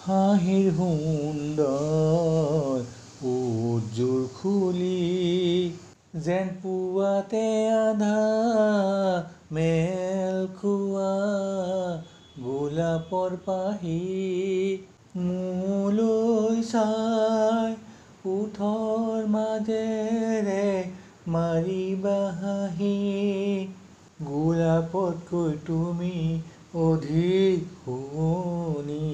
হাঁহিৰ সুন্দৰ উজ্জোৰ খুলি যেন পুৱাতে আধা মেল খোৱা গোলাপৰ পাহি মোলৈ চাই ওঠৰ মাজেৰে মাৰিবা হাঁহি গোলাপতকৈ তুমি অধিক শুৱনি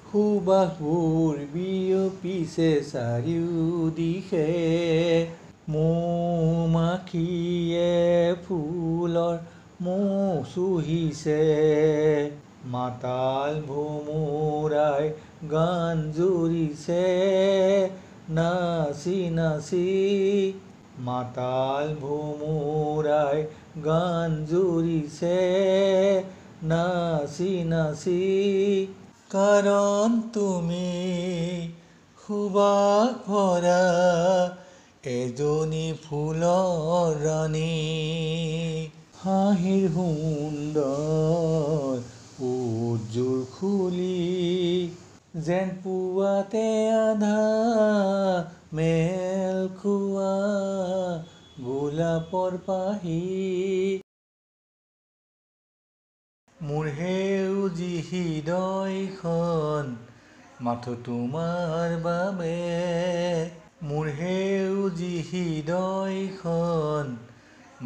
সুবাসবোৰ বিয়পিছে চাৰিওদিশে মৌ-মাখিয়ে ফুলৰ মৌ চুহিছে মাতাল ভোমোৰাই গান জুৰিছে নাচি নাচি মাতাল ভোমোৰাই গান জুৰিছে নাচি নাচি কাৰণ তুমি সুবাস ভৰা এজনী ফুলৰ ৰাণী হাঁহিৰ সুন্দৰ উজ্জোৰ খুলি যেন পুৱাতে আধা মেল খোৱা গোলাপৰ পাহি মোৰ সেউজী হৃদয়খন মাথো তোমাৰ বাবে মোৰ সেউজী হৃদয়খন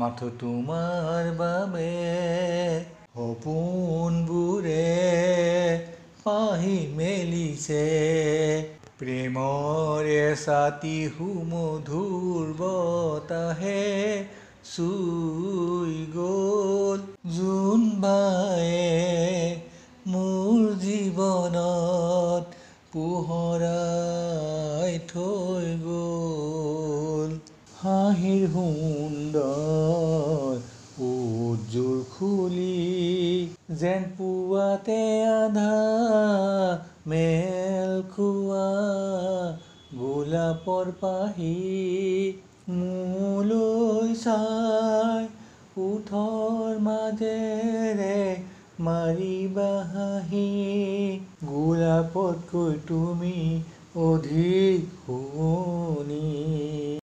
মাথো তোমাৰ বাবে সপোনবোৰে পাহি মেলিছে প্ৰেমৰে ছাতি সুমধুৰ বতাহে চুই গ'ল জোনবায়ে মোৰ জীৱনত পোহৰাই থৈ গ'ল হাঁহিৰ সুন্দৰ উজ্জোৰ খুলি যেন পুৱাতে আধা মেল খোৱা গোলাপৰ পাহি মোলৈ চাই ওঠৰ মাজেৰে মাৰিবা হাঁহি গোলাপতকৈ তুমি অধিক শুৱনি